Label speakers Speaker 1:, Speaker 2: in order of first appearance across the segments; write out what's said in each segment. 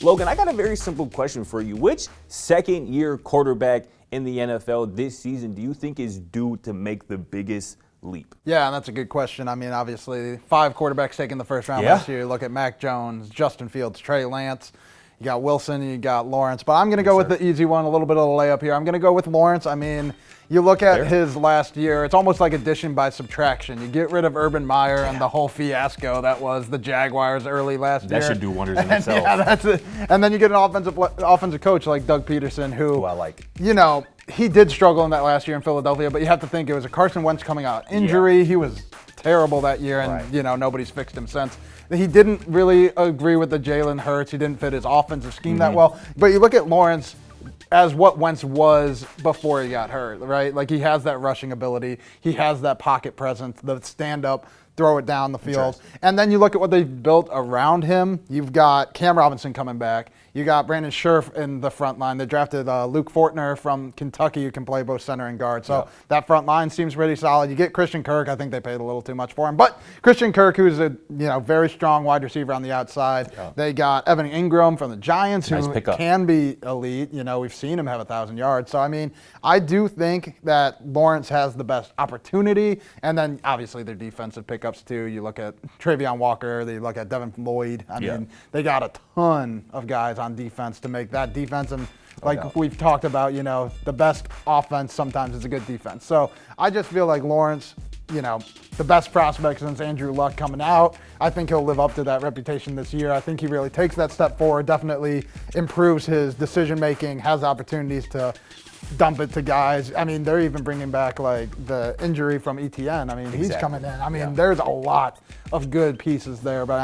Speaker 1: Logan, I got a very simple question for you. Which second-year quarterback in the NFL this season do you think is due to make the biggest leap?
Speaker 2: Yeah, and that's a good question. I mean, obviously, 5 quarterbacks taken the first round last year. You look at Mac Jones, Justin Fields, Trey Lance. You got Wilson, you got Lawrence. But I'm going to go with the easy one, a little bit of a layup here. I'm going to go with Lawrence. I mean, you look at his last year, it's almost like addition by subtraction. You get rid of Urban Meyer and the whole fiasco that was the Jaguars early last year.
Speaker 1: That should do wonders in itself.
Speaker 2: Yeah, that's it. And then you get an offensive coach like Doug Peterson, who
Speaker 1: I like.
Speaker 2: You know, he did struggle in that last year in Philadelphia, but you have to think it was a Carson Wentz coming out injury. Yeah. He was terrible that year, and, you know, nobody's fixed him since. He didn't really agree with the Jalen Hurts. He didn't fit his offensive scheme that well. But you look at Lawrence as what Wentz was before he got hurt, right? Like, he has that rushing ability. He has that pocket presence, the stand-up, throw it down the field. And then you look at what they've built around him. You've got Cam Robinson coming back. You got Brandon Scherf in the front line. They drafted Luke Fortner from Kentucky, who can play both center and guard. So that front line seems pretty solid. You get Christian Kirk. I think they paid a little too much for him. But Christian Kirk, who's a very strong wide receiver on the outside. They got Evan Ingram from the Giants, who can be elite. You know, we've seen him have 1,000 yards. So, I mean, I do think that Lawrence has the best opportunity. And then, obviously, their defensive pickups, too. You look at Travion Walker. They look at Devin Lloyd. I mean, they got a ton of guys on defense to make that defense, and like we've talked about, you know, the best offense sometimes is a good defense. So I just feel like Lawrence, you know, the best prospect since Andrew Luck coming out. I think he'll live up to that reputation this year. I think he really takes that step forward, definitely improves his decision making, has opportunities to dump it to guys. I mean, they're even bringing back like the injury from ETN. I mean, he's coming in. I mean, there's a lot of good pieces there, but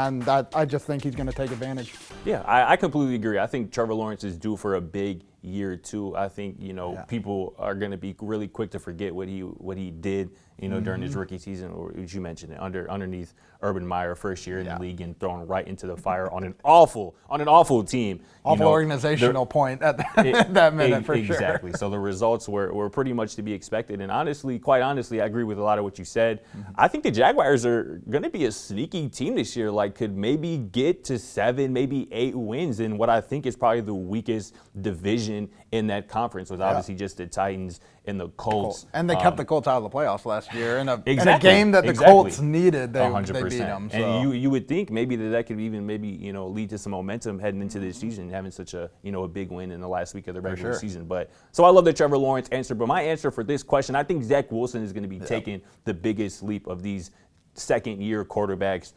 Speaker 2: I just think he's going to take advantage.
Speaker 1: Yeah, I completely agree. I think Trevor Lawrence is due for a big year too. I think, you know, people are going to be really quick to forget what he did, you know, during his rookie season, or as you mentioned, underneath Urban Meyer, first year in the league, and thrown right into the fire on an awful team.
Speaker 2: Awful organizational point at that minute, for sure.
Speaker 1: Exactly. So the results were pretty much to be expected. And honestly, quite honestly, I agree with a lot of what you said. I think the Jaguars are going to be a sneaky team this year, like could maybe get to 7, maybe 8 wins in what I think is probably the weakest division in that conference, with obviously just the Titans and the Colts.
Speaker 2: And they kept the Colts out of the playoffs last year in a game that the Colts needed. They beat them. So.
Speaker 1: And you would think maybe that could even you know, lead to some momentum heading into this season, having such a, you know, a big win in the last week of the regular season. But so I love the Trevor Lawrence answer. But my answer for this question, I think Zach Wilson is going to be taking the biggest leap of these second-year quarterbacks.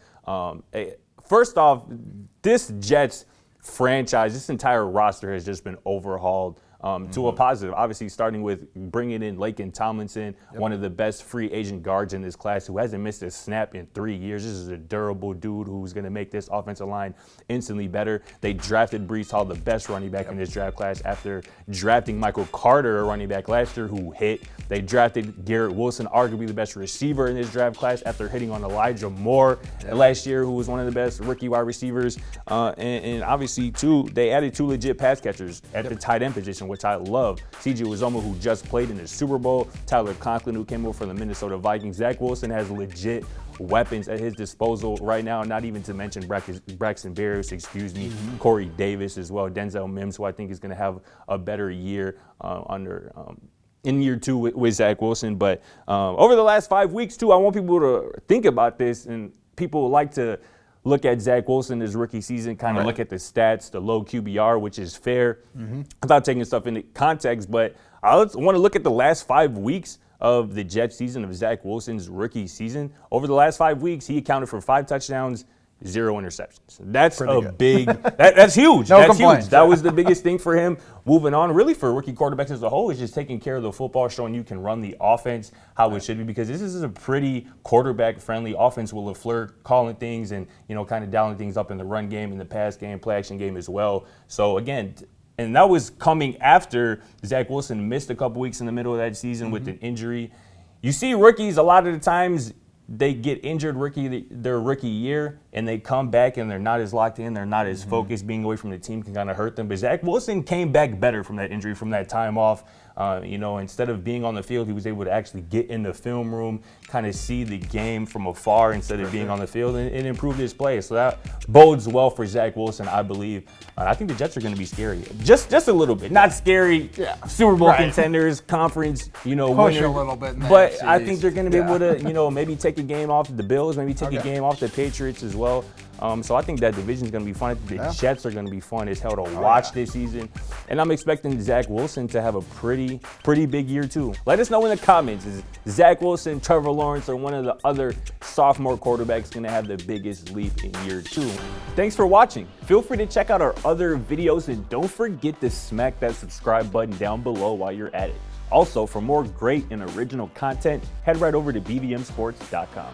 Speaker 1: First off, this Jets franchise, this entire roster has just been overhauled to a positive. Obviously, starting with bringing in Laken Tomlinson, one of the best free agent guards in this class, who hasn't missed a snap in 3 years. This is a durable dude who's going to make this offensive line instantly better. They drafted Breece Hall, the best running back in this draft class, after drafting Michael Carter, a running back last year, who hit. They drafted Garrett Wilson, arguably the best receiver in this draft class, after hitting on Elijah Moore last year, who was one of the best rookie wide receivers. And obviously, too, they added 2 legit pass catchers at the tight end position, which I love. C.J. Uzomah, who just played in the Super Bowl. Tyler Conklin, who came over from the Minnesota Vikings. Zach Wilson has legit weapons at his disposal right now, not even to mention Braxton Berrios, Corey Davis as well. Denzel Mims, who I think is going to have a better year in year 2 with Zach Wilson. But over the last 5 weeks, too, I want people to think about this, and people like to look at Zach Wilson, his rookie season, kind of look at the stats, the low QBR, which is fair, without taking stuff into context. But I want to look at the last 5 weeks of the Jets season, of Zach Wilson's rookie season. Over the last 5 weeks, he accounted for 5 touchdowns, 0 interceptions. That's that's huge. That's huge. That was the biggest thing for him. Moving on, really, for rookie quarterbacks as a whole, is just taking care of the football, showing you can run the offense how it should be, because this is a pretty quarterback-friendly offense with LaFleur calling things and, you know, kind of dialing things up in the run game, in the pass game, play-action game as well. So, again, and that was coming after Zach Wilson missed a couple weeks in the middle of that season with an injury. You see rookies a lot of the times, they get injured their rookie year, and they come back and they're not as locked in, they're not as focused. Being away from the team can kind of hurt them. But Zach Wilson came back better from that injury, from that time off. Instead of being on the field, he was able to actually get in the film room, kind of see the game from afar instead of being on the field, and improve his play. So that bodes well for Zach Wilson, I believe. I think the Jets are going to be scary, just a little bit. Not scary, Super Bowl contenders, conference,
Speaker 2: push
Speaker 1: winner,
Speaker 2: a little bit.
Speaker 1: But I think they're going to be able to, maybe take a game off the Bills, maybe take a game off the Patriots as well. So I think that division is going to be fun. I think the Jets are going to be fun as hell to watch this season. And I'm expecting Zach Wilson to have a pretty big year too. Let us know in the comments, is Zach Wilson, Trevor Lawrence, or one of the other sophomore quarterbacks going to have the biggest leap in year 2? Thanks for watching. Feel free to check out our other videos, and don't forget to smack that subscribe button down below while you're at it. Also, for more great and original content, head right over to bvmsports.com.